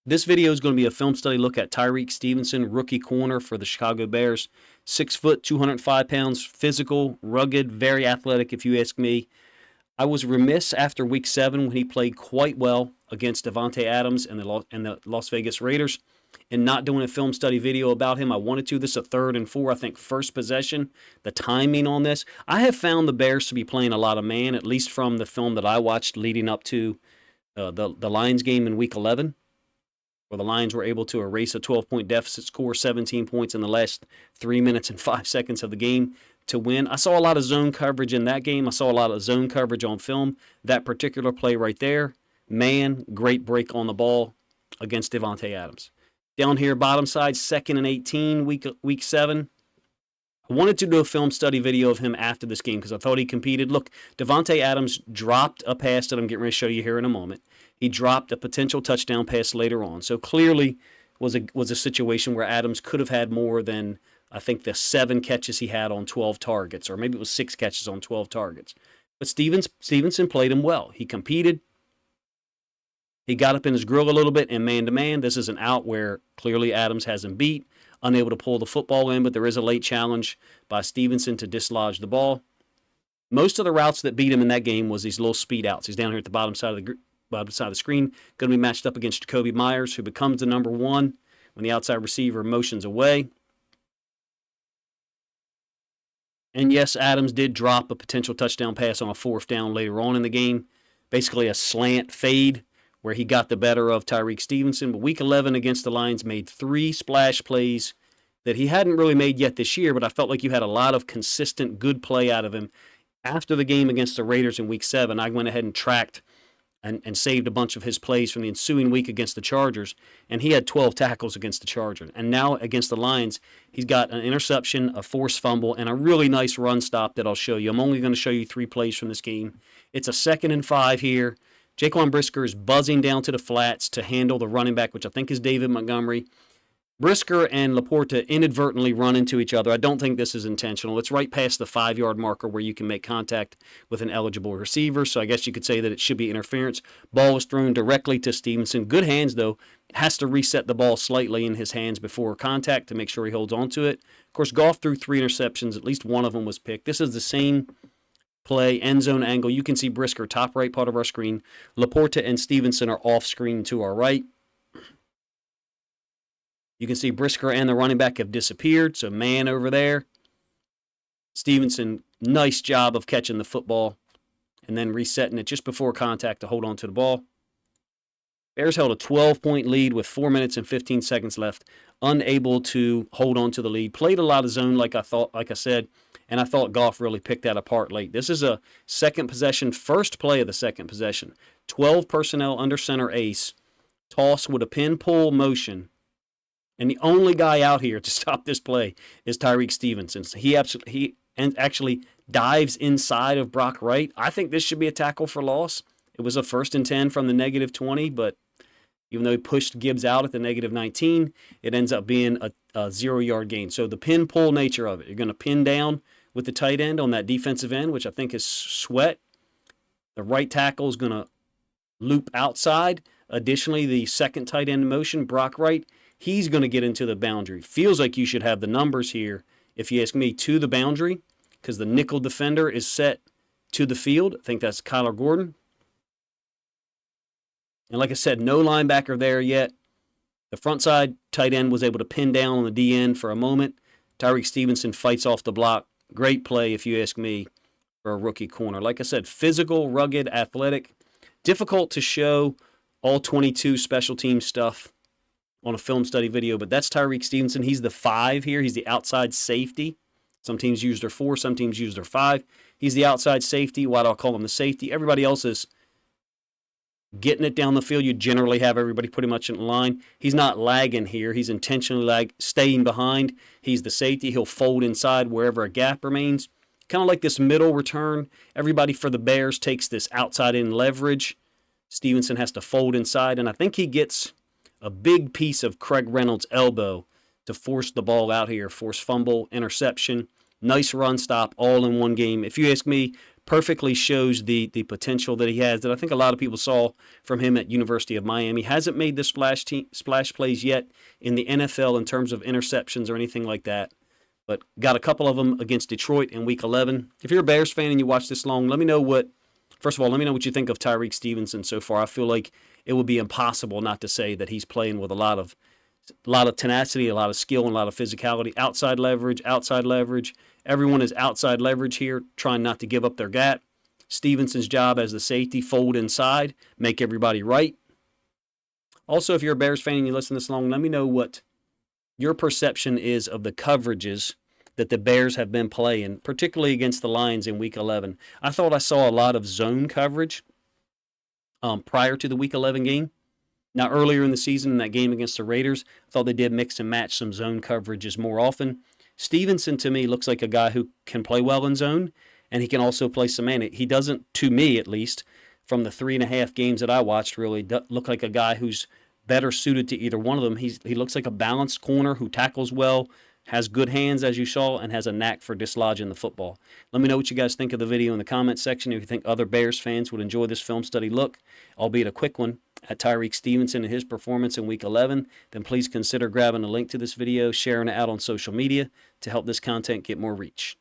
This video is going to be a film study look at Tyrique Stevenson, rookie corner for the Chicago Bears. 6 foot, 205 pounds, physical, rugged, very athletic, if you ask me. I was remiss after Week 7 when he played quite well against Davante Adams and the Las Vegas Raiders and not doing a film study video about him. I wanted to. This is a 3rd and 4, I think, first possession. The timing on this. I have found the Bears to be playing a lot of man, at least from the film that I watched leading up to the Lions game in Week 11, where the Lions were able to erase a 12-point deficit, score 17 points in the last 3 minutes and 5 seconds of the game to win. I saw a lot of zone coverage in that game. I saw a lot of zone coverage on film. That particular play right there, man, great break on the ball against Davante Adams. Down here, bottom side, 2nd and 18, week 7. I wanted to do a film study video of him after this game because I thought he competed. Look, Davante Adams dropped a pass that I'm getting ready to show you here in a moment. He dropped a potential touchdown pass later on. So clearly was a situation where Adams could have had more than, I think, the 7 catches he had on 12 targets, or maybe it was 6 catches on 12 targets. But Stevenson played him well. He competed. He got up in his grill a little bit, and man-to-man, this is an out where clearly Adams has him beat, unable to pull the football in, but there is a late challenge by Stevenson to dislodge the ball. Most of the routes that beat him in that game was these little speed outs. He's down here at the bottom side of the screen, going to be matched up against Jacoby Myers, who becomes the number 1 when the outside receiver motions away. And yes, Adams did drop a potential touchdown pass on a 4th down later on in the game, basically a slant fade where he got the better of Tyrique Stevenson. But Week 11 against the Lions made 3 splash plays that he hadn't really made yet this year, but I felt like you had a lot of consistent good play out of him. After the game against the Raiders in Week 7, I went ahead and tracked and saved a bunch of his plays from the ensuing week against the Chargers, and he had 12 tackles against the Chargers. And now against the Lions, he's got an interception, a forced fumble, and a really nice run stop that I'll show you. I'm only going to show you 3 plays from this game. It's a 2nd and 5 here. Jaquan Brisker is buzzing down to the flats to handle the running back, which I think is David Montgomery. Brisker and Laporta inadvertently run into each other. I don't think this is intentional. It's right past the 5-yard marker where you can make contact with an eligible receiver, so I guess you could say that it should be interference. Ball was thrown directly to Stevenson. Good hands, though. Has to reset the ball slightly in his hands before contact to make sure he holds on to it. Of course, Goff threw 3 interceptions. At least one of them was picked. This is the same play, end zone angle. You can see Brisker, top right part of our screen. Laporta and Stevenson are off screen to our right. You can see Brisker and the running back have disappeared, so man over there. Stevenson, nice job of catching the football and then resetting it just before contact to hold on to the ball. Bears held a 12-point lead with 4 minutes and 15 seconds left, unable to hold on to the lead. Played a lot of zone like I said, and I thought Goff really picked that apart late. This is a second possession, first play of the second possession. 12 personnel under center ace, toss with a pin pull motion. And the only guy out here to stop this play is Tyrique Stevenson. He actually dives inside of Brock Wright. I think this should be a tackle for loss. It was a 1st and 10 from the -20, but even though he pushed Gibbs out at the -19, it ends up being a 0-yard gain. So the pin pull nature of it, you're going to pin down with the tight end on that defensive end, which I think is Sweat. The right tackle is going to loop outside. Additionally, the second tight end in motion, Brock Wright, he's going to get into the boundary. Feels like you should have the numbers here, if you ask me, to the boundary, because the nickel defender is set to the field. I think that's Kyler Gordon. And like I said, no linebacker there yet. The front side tight end was able to pin down on the D end for a moment. Tyrique Stevenson fights off the block. Great play, if you ask me, for a rookie corner. Like I said, physical, rugged, athletic. Difficult to show all 22 special team stuff on a film study video, but that's Tyrique Stevenson. He's the 5 here. He's the outside safety. Some teams use their 4, some teams use their 5. He's the outside safety. Why do I call him the safety? Everybody else is getting it down the field. You generally have everybody pretty much in line. He's not lagging here. He's intentionally staying behind. He's the safety. He'll fold inside wherever a gap remains. Kind of like this middle return. Everybody for the Bears takes this outside in leverage. Stevenson has to fold inside, and I think he gets a big piece of Craig Reynolds' elbow to force the ball out here. Force fumble, interception, nice run stop, all in one game. If you ask me, perfectly shows the potential that he has that I think a lot of people saw from him at University of Miami. Hasn't made the splash plays yet in the NFL in terms of interceptions or anything like that, but got a couple of them against Detroit in Week 11. If you're a Bears fan and you watch this long, let me know what you think of Tyrique Stevenson so far. I feel like it would be impossible not to say that he's playing with a lot of tenacity, a lot of skill, and a lot of physicality. Outside leverage, outside leverage. Everyone is outside leverage here, trying not to give up their gap. Stevenson's job as the safety, fold inside, make everybody right. Also, if you're a Bears fan and you listen this long, let me know what your perception is of the coverages that the Bears have been playing, particularly against the Lions in Week 11. I thought I saw a lot of zone coverage prior to the Week 11 game. Now, earlier in the season, in that game against the Raiders, I thought they did mix and match some zone coverages more often. Stevenson, to me, looks like a guy who can play well in zone, and he can also play some man. He doesn't, to me at least, from the 3.5 games that I watched, really look like a guy who's better suited to either one of them. He looks like a balanced corner who tackles well, has good hands, as you saw, and has a knack for dislodging the football. Let me know what you guys think of the video in the comment section. If you think other Bears fans would enjoy this film study look, albeit a quick one, at Tyrique Stevenson and his performance in Week 11, then please consider grabbing a link to this video, sharing it out on social media to help this content get more reach.